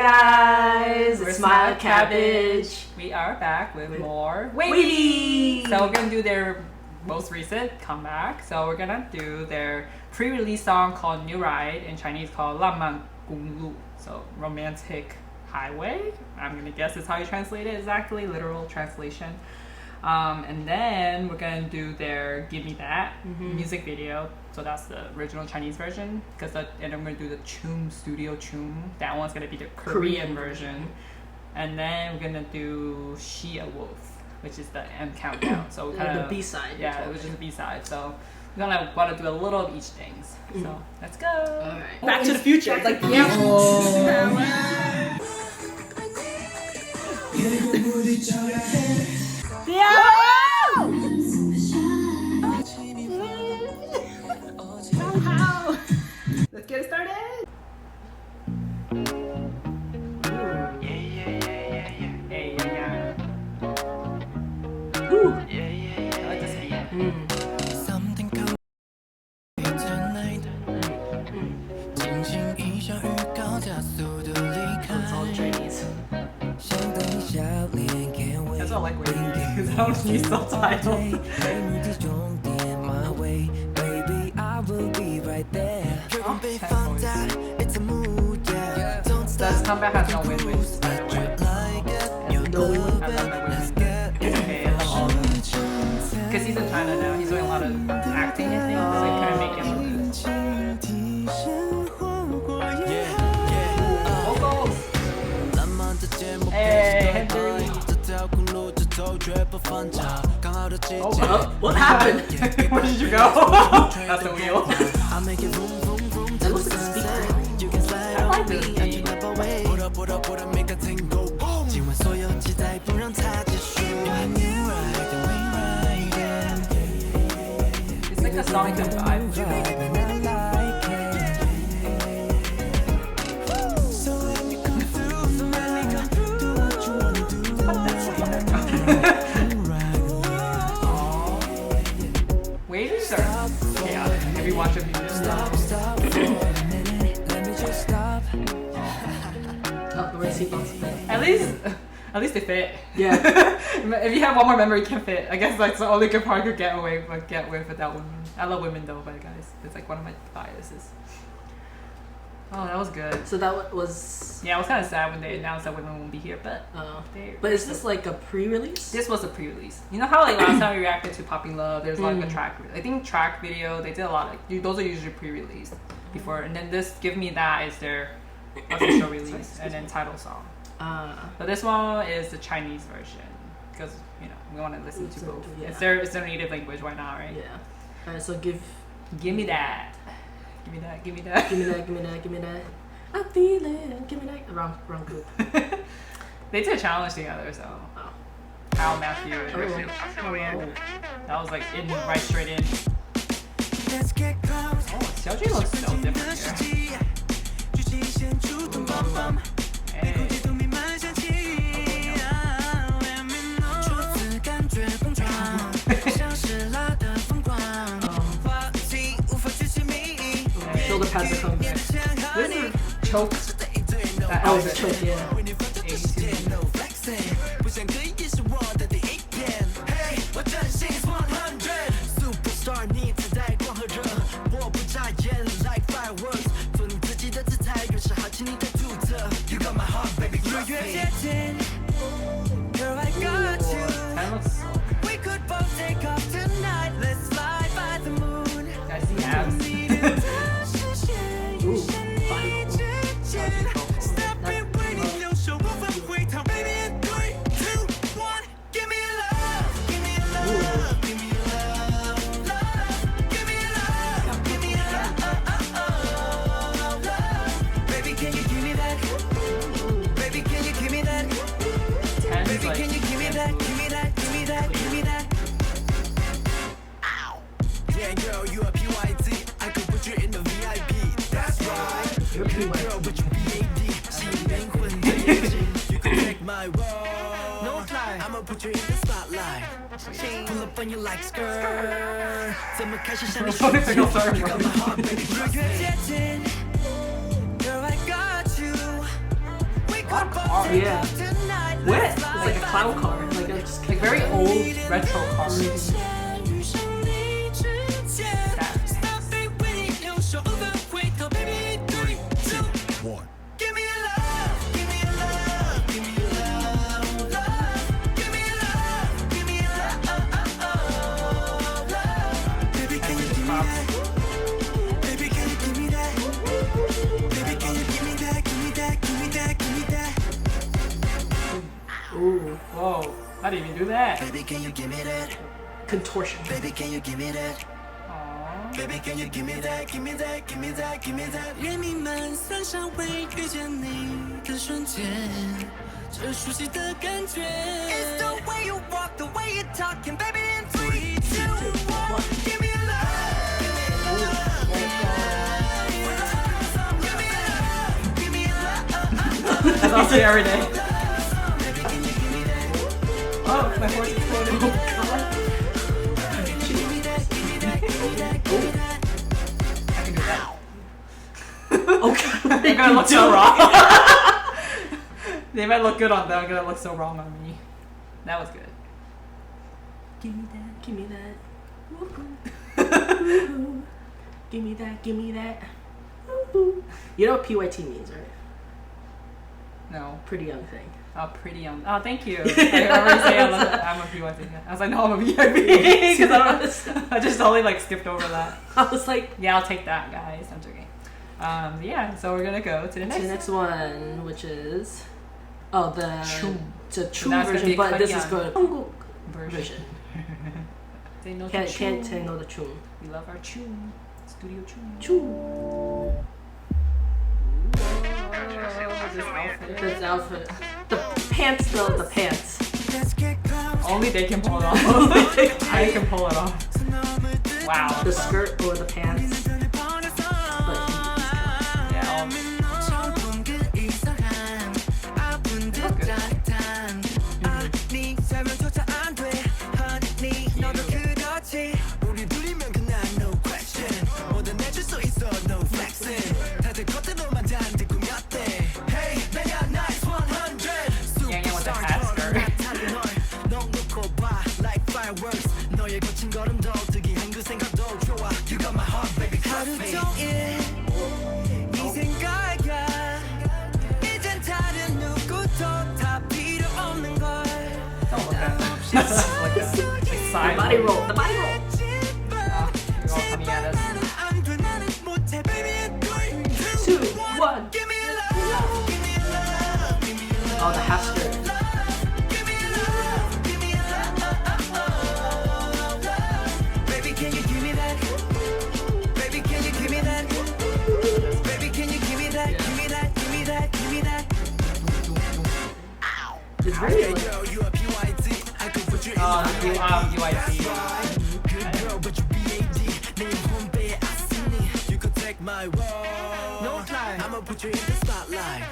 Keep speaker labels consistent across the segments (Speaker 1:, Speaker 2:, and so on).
Speaker 1: Guys, it's my Cabbage.
Speaker 2: We are back with more
Speaker 1: WayV.
Speaker 2: So we're gonna do their most recent comeback. So we're gonna do their pre-release song called New Ride, in Chinese called 浪漫公路. So romantic highway. I'm gonna guess is how you translate it exactly, literal translation. And then we're gonna do their Give Me That music video. So that's the original Chinese version. And I'm gonna do the Choom Studio Choom. That one's gonna be the Korean version. And then we're gonna do xiaojun, which is the mcountdown. So kind of
Speaker 1: the B-side.
Speaker 2: Yeah, which is the B-side. So we're gonna want to do a little of each things. So let's go.
Speaker 1: All right. Back to the future. It's like
Speaker 2: Let's get it started. Hey, yeah.
Speaker 1: Ooh.
Speaker 2: I like this beat.
Speaker 3: Something cool tonight. 轻轻一笑，预告加速度离开。
Speaker 1: It's all Chinese.
Speaker 2: That's why I like WayV, because I don't need subtitles. This comeback has no win-win, by the way.
Speaker 1: No win-win.
Speaker 2: I love my win-win. It's okay, I love all of them. Because he's in China now, he's doing a lot of acting, I think, so they kind of make him look good. Vocals! Hey, hendery!
Speaker 1: Oh, what happened?
Speaker 2: Where did you go? That's the wheel.
Speaker 1: That looks like a speaker.
Speaker 2: I like this beat. It's like a Sonic vibe. WayVs are chaotic. Have you watched a video? At least they fit.
Speaker 1: Yeah.
Speaker 2: If you have one more member, you can fit. I guess that's the only good part I could get with without women. I love women though, but guys, it's like one of my biases. Oh, that was good.
Speaker 1: So that was.
Speaker 2: Yeah, I was kind of sad when they announced that women won't be here, but.
Speaker 1: But is this like a pre-release?
Speaker 2: This was a pre-release. You know how like last time we reacted to Popping Love, there's like a track. I think track video. They did a lot. Like those are usually pre-released before, and then this Give Me That is their official release, and then title song. But this one is the Chinese version because we want to listen to both.
Speaker 1: Yeah.
Speaker 2: It's their native language. Why not, right?
Speaker 1: Yeah. Alright, so give
Speaker 2: me that. Give me that. Give me that.
Speaker 1: Give me that. Give me that. Give me that. I feel it. Give me that. Wrong group.
Speaker 2: They did a challenge together, so.
Speaker 1: Oh.
Speaker 2: How Matthew. That was like right straight in. Oh, Xiaojun looks so different here. Hey.
Speaker 1: Shoulder pads are coming.
Speaker 2: This is choke. That
Speaker 1: Oh,
Speaker 2: outfit.
Speaker 1: it's choke, yeah.
Speaker 2: That looks so good.
Speaker 3: We could both take off tonight. Let's fly by the moon.
Speaker 2: Guys, see abs.
Speaker 1: Ooh, fine.
Speaker 3: I'ma put you in the spotlight. Pull up on you like skirt. 怎么开始想你说 You got my heart, baby. Girl, I got you. We
Speaker 2: lot of cars.
Speaker 1: Yeah.
Speaker 2: What?
Speaker 1: It's like a clown car. Like a just
Speaker 2: Like very old retro cars.
Speaker 1: Ooh.
Speaker 2: Whoa, how do you even do that?
Speaker 3: Baby, can you give me that?
Speaker 1: Contortion.
Speaker 3: Baby, can you give me that?
Speaker 2: Aww.
Speaker 3: Baby, can you give me that? Give me that, give me that, give me that. 连弥漫三上未遇见你的瞬间，这熟悉的感觉。It's the way you walk, the way you talking, baby. In 3, 2, 1, give me a love, give me a love, give me a love.
Speaker 2: That's all say every day.
Speaker 3: Baby, can you give me that?
Speaker 2: Oh, my horse exploded.
Speaker 3: Give me that, give me that, give me that, give me that.
Speaker 2: I can do that.
Speaker 1: Okay.
Speaker 2: They're gonna look so wrong. They might look good on them. They're gonna look so wrong on me. That was good.
Speaker 1: Give me that. Give me that. Woo-hoo. Give me that. Give me that. Woo-hoo. You know what PYT means, right?
Speaker 2: No.
Speaker 1: Pretty young thing.
Speaker 2: Oh, pretty young. Oh, thank you. I already say I'm a PYT. I was like, no, I'm a VIP. Because I just totally like skipped over that.
Speaker 1: I was like,
Speaker 2: Yeah, I'll take that, guys. I'm joking. Yeah, so we're gonna go to the
Speaker 1: to
Speaker 2: next
Speaker 1: the next one, which is the
Speaker 2: Choom.
Speaker 1: It's a
Speaker 2: Now
Speaker 1: Choom
Speaker 2: it's gonna
Speaker 1: version,
Speaker 2: be
Speaker 1: but this is
Speaker 2: Kanyang
Speaker 1: good Hanguk
Speaker 2: version.
Speaker 1: version.
Speaker 2: They know the
Speaker 1: Can't
Speaker 2: Choom.
Speaker 1: say no the Choom.
Speaker 2: We love our Choom. Studio Choom.
Speaker 1: Choom. This outfit. The pants though, the pants.
Speaker 3: Let's get close.
Speaker 2: Only they can pull it off. I can pull it off. Wow.
Speaker 1: The skirt or the pants. But
Speaker 2: Yeah. Yangyang with the hat skirt.
Speaker 3: 너의 거친 걸음도 특이한 그 생각도 좋아. You got my heart, baby. 하루 종일 이 생각이야. 이젠 다른 누구도 다 필요 없는 걸.
Speaker 2: Don't look at that. Like that. Like
Speaker 1: the
Speaker 2: side
Speaker 1: body roll, the body roll.
Speaker 2: You're all coming at us.
Speaker 1: 2, 1. Oh, the half skirt.
Speaker 3: Baby, can you give me that? Baby, can you give me that? Baby, can you give me that? Give me that, give me that, give me that.
Speaker 1: It's very like,
Speaker 3: Girl, you a PYT. I could put you in
Speaker 2: UIC.
Speaker 3: good girl, but you BAD. 내 homepage I seen it. You could take my word. No lie, I'ma put you in the spotlight.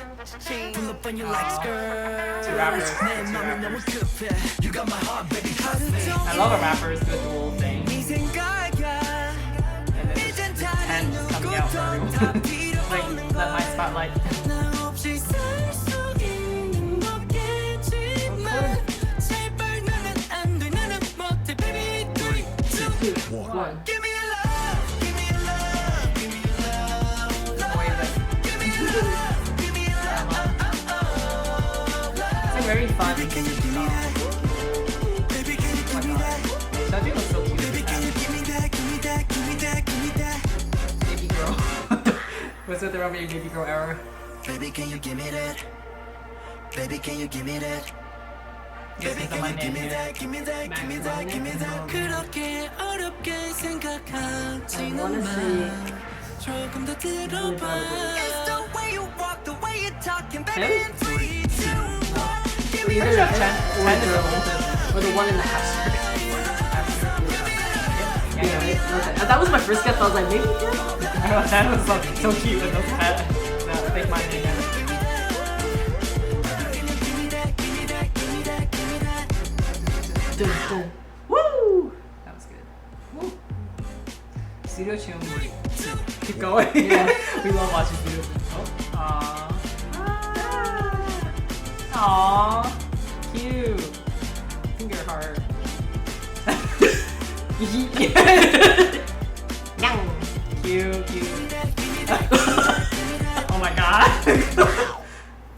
Speaker 3: Pull up on you like skirt.
Speaker 2: Two rappers.
Speaker 3: 내 맘은 너무 급해. You got my heart, baby. Trust me.
Speaker 2: I love a rapper's good dual thing.
Speaker 3: 네 생각이야.
Speaker 2: And then there's this tent coming out for everyone. Like, let my spotlight.
Speaker 3: 나 없이 살 수 있는 거겠지만 제발 나는 안 돼. 나는 못해, baby. 3, 2,
Speaker 1: 1.
Speaker 3: give me a love, give me a love, give me a love, love.
Speaker 2: Way that
Speaker 3: Give me a love, give me a love,
Speaker 2: it's like very fun.
Speaker 3: Can you give me that? Baby, can you give me that?
Speaker 2: Xiaojun looks so cute.
Speaker 3: Baby, can you give me that? Give me that, give me that, give me that.
Speaker 2: Baby girl. Was it the Ruby baby girl era?
Speaker 3: Baby, can you give me that? Baby, can you give me that? Baby, can you give me that? Give me that, give me that, give me that. 그렇게 어렵게
Speaker 1: I
Speaker 3: 생각하지는
Speaker 1: wanna see
Speaker 3: 조금 더 들어봐. It's the way you walk, the way you talking, baby.
Speaker 1: him.
Speaker 3: 3, 2, 1. Give me
Speaker 1: Either
Speaker 2: Sure,
Speaker 1: him
Speaker 2: Chen is the oldest.
Speaker 1: or the one in the half skirt.
Speaker 2: Yeah, yeah.
Speaker 1: Okay. That was my first guess. I was like, maybe him?
Speaker 2: Chen was so cute with those that fake my name.
Speaker 1: Dun, dun. Woo!
Speaker 2: That was good. Woo. Studio Choom. Keep going.
Speaker 1: Yeah.
Speaker 2: We love watching Studio Choom. Oh. Aww. Aww, cute. Finger heart. Cute, cute. Oh my god.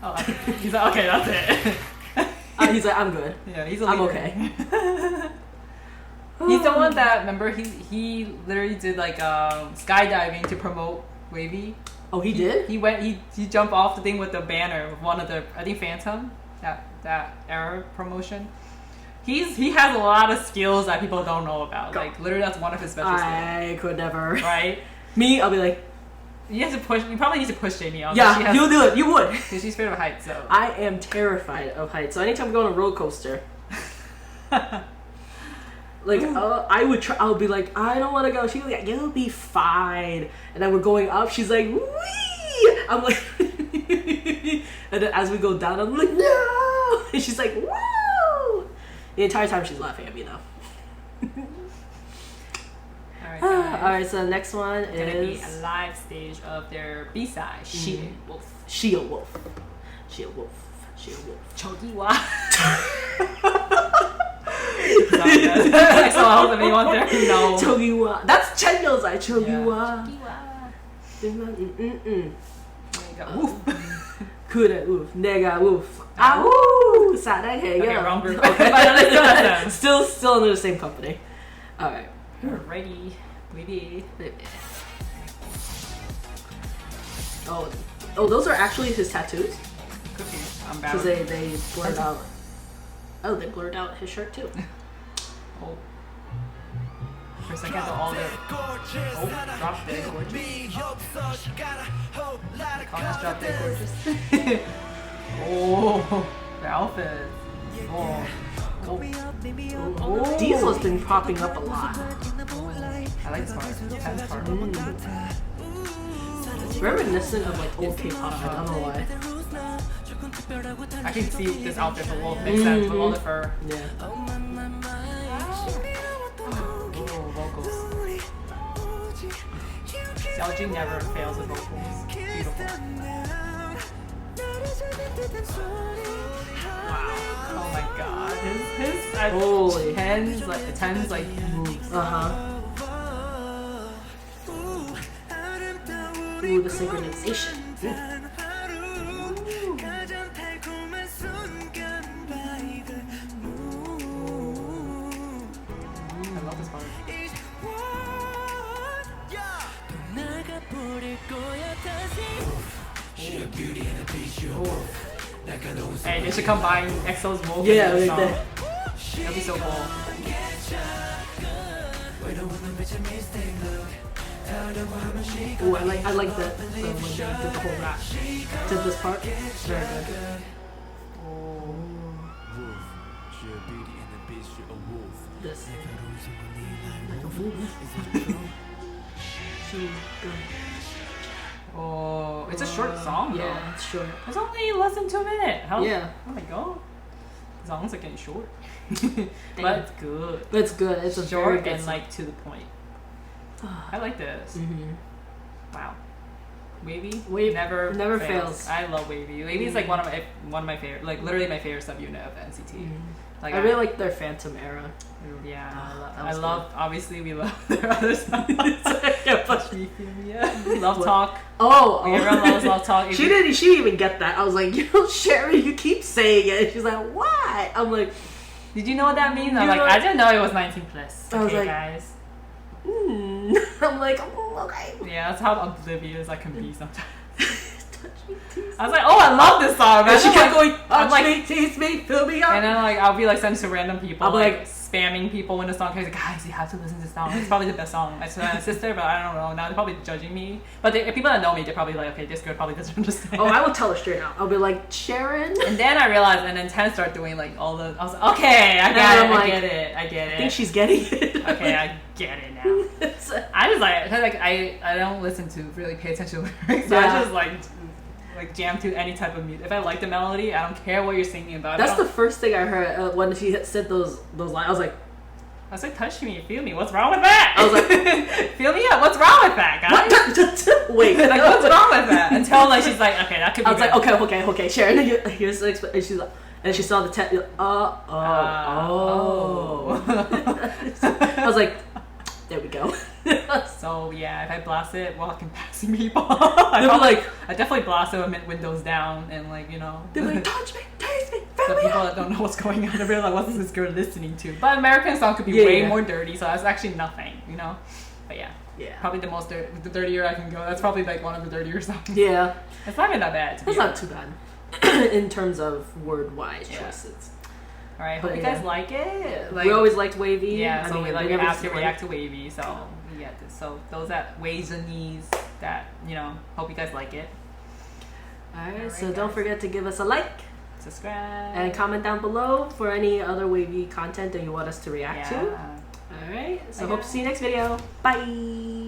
Speaker 2: Oh, he's like, okay, that's it.
Speaker 1: He's like, I'm good.
Speaker 2: Yeah, he's a
Speaker 1: I'm
Speaker 2: leader.
Speaker 1: okay.
Speaker 2: He's the one that, remember, he literally did like skydiving to promote WayV.
Speaker 1: Oh, he did?
Speaker 2: He jumped off the thing with the banner with one of the, I think Phantom, that era promotion. He has a lot of skills that people don't know about. Like literally that's one of his special skills.
Speaker 1: I could never.
Speaker 2: Right?
Speaker 1: Me, I'll be like,
Speaker 2: you probably need to push Jamie out.
Speaker 1: yeah, you'll do it. You would.
Speaker 2: Because she's afraid of heights, so.
Speaker 1: I am terrified of heights. So anytime we go on a roller coaster, like I would try. I'll be like, I don't want to go. She'll be like, you'll be fine. And then we're going up. She's like, wee. I'm like, and then as we go down, I'm like, no. And she's like, woo. The entire time she's laughing at me though.
Speaker 2: Alright,
Speaker 1: Alright, so the next one
Speaker 2: it's gonna be
Speaker 1: is
Speaker 2: a live stage of their B-side, She Wolf.
Speaker 1: She a wolf. She a wolf. She a wolf.
Speaker 2: Chogiwa. So I hope anyone there know.
Speaker 1: Chogiwa. That's Chenyo's I Chogiwa.
Speaker 2: Chogiwa.
Speaker 1: Woof. 그래, woof. 내가 woof. 아우! 사랑해요.
Speaker 2: Okay, wrong group.
Speaker 1: Okay. Still under the same company. Alright.
Speaker 2: Alrighty. Maybe.
Speaker 1: Oh, those are actually his tattoos?
Speaker 2: Cookies. I'm bad.
Speaker 1: Because they blurred out. Oh, they blurred out his shirt too.
Speaker 2: Oh. For a second, all their. Oh, drop dead gorgeous. Comments drop dead gorgeous. Oh, the outfits. Oh.
Speaker 1: Oh. Diesel's been popping up a lot.
Speaker 2: I like this part. Tense part.
Speaker 1: Reminiscent of like old K-pop. I don't know why.
Speaker 2: I can see this outfit a little makes sense with all the fur.
Speaker 1: Yeah.
Speaker 2: Oh, vocals. Xiaojun never fails with vocals. Beautiful. Wow. Oh my god. His
Speaker 1: Holy.
Speaker 2: tens like moves.
Speaker 1: Ooh, the synchronization.
Speaker 2: I love this part. Hey, they should combine EXO's vocals.
Speaker 1: Yeah,
Speaker 2: with the
Speaker 1: like
Speaker 2: song.
Speaker 1: that.
Speaker 2: That'd be so cool.
Speaker 1: Ooh, I like that when they did the whole rap to this part. Very good. This. Like a wolf.
Speaker 2: Oh, it's a short song though.
Speaker 1: Yeah, it's short.
Speaker 2: It's only less than 2 minutes. How?
Speaker 1: Yeah.
Speaker 2: Oh my god. The songs are getting short. But it's good.
Speaker 1: But it's good. It's a very
Speaker 2: Short
Speaker 1: good
Speaker 2: and
Speaker 1: song.
Speaker 2: like to the point. I like this. Wow. WayV never fails. I love WayV. WayV is like one of my favorite, like literally my favorite subunit of NCT. Like
Speaker 1: I really like their Phantom era.
Speaker 2: Yeah,
Speaker 1: that
Speaker 2: I
Speaker 1: was
Speaker 2: love. Obviously, we love their other songs. Yeah, Love
Speaker 1: What?
Speaker 2: Talk.
Speaker 1: Oh,
Speaker 2: Like, everyone loves Love Talk.
Speaker 1: She didn't even get that. I was like, Sharon, you keep saying it. She's like, what? I'm like,
Speaker 2: Did you know what that means? I'm
Speaker 1: You
Speaker 2: like,
Speaker 1: know-
Speaker 2: I didn't know it was 19 plus.
Speaker 1: I was
Speaker 2: Okay,
Speaker 1: like-
Speaker 2: guys.
Speaker 1: I'm like, okay.
Speaker 2: Yeah, that's how oblivious I can be sometimes. I was like, oh, I love this song.
Speaker 1: And she
Speaker 2: I'm
Speaker 1: kept
Speaker 2: like-
Speaker 1: going,
Speaker 2: I'm
Speaker 1: touch
Speaker 2: like,
Speaker 1: me, tease me, fill me up.
Speaker 2: and then like I'll be like sent to random people,
Speaker 1: I'll be
Speaker 2: like
Speaker 1: like-
Speaker 2: spamming people when the song comes. Like, guys, you have to listen to this song. It's probably the best song. I told my sister, but I don't know. Now they're probably judging me. But people that know me, they're probably like, okay, this girl probably doesn't understand.
Speaker 1: Oh, I will tell her straight out. I'll be like, Sharon.
Speaker 2: And then I realized, and then 10 started doing like all the. I was like, okay, I
Speaker 1: And
Speaker 2: got it.
Speaker 1: I'm like,
Speaker 2: I get it. I get
Speaker 1: I
Speaker 2: it.
Speaker 1: think she's getting it.
Speaker 2: Okay, I get it now. I just I don't listen to really pay attention to lyrics. So
Speaker 1: Yeah.
Speaker 2: I just like jam to any type of music. If I like the melody, I don't care what you're singing about.
Speaker 1: That's the first thing I heard when she said those lines. I was like,
Speaker 2: I was like, touch me, feel me. What's wrong with that?
Speaker 1: I was like,
Speaker 2: feel me up. What's wrong with that, guys?
Speaker 1: wait.
Speaker 2: Like, what's wrong with that? Until like she's like, okay, that could be.
Speaker 1: I was
Speaker 2: good.
Speaker 1: like, okay, Sharon. Here's the and she's like, and she saw the text. I was like, there we go.
Speaker 2: So yeah, if I blast it walking past people,
Speaker 1: like,
Speaker 2: I definitely blast it with windows down and like, you know.
Speaker 1: They're like, touch me, taste me,
Speaker 2: The
Speaker 1: fill me
Speaker 2: people
Speaker 1: up.
Speaker 2: that don't know what's going on, they're like, what's this girl listening to? But American song could be
Speaker 1: Yeah,
Speaker 2: way
Speaker 1: yeah.
Speaker 2: more dirty, so that's actually nothing, you know. But yeah, probably the dirtier I can go. That's probably like one of the dirtier songs.
Speaker 1: Yeah,
Speaker 2: It's not even that bad. To be
Speaker 1: it's not
Speaker 2: honest.
Speaker 1: too bad in terms of word-wise choices.
Speaker 2: All right,
Speaker 1: But
Speaker 2: hope you guys like it. Like,
Speaker 1: we always liked WayV.
Speaker 2: yeah, so we like
Speaker 1: never
Speaker 2: have to
Speaker 1: disappointed.
Speaker 2: react to WayV. So yeah, so those at Wayzennis that hope you guys like it.
Speaker 1: Alright, so
Speaker 2: guys.
Speaker 1: don't forget to give us a like
Speaker 2: Subscribe
Speaker 1: and comment down below for any other WayV content that you want us to react to.
Speaker 2: Yeah.
Speaker 1: Alright, so
Speaker 2: Bye,
Speaker 1: hope to see you next video. Bye!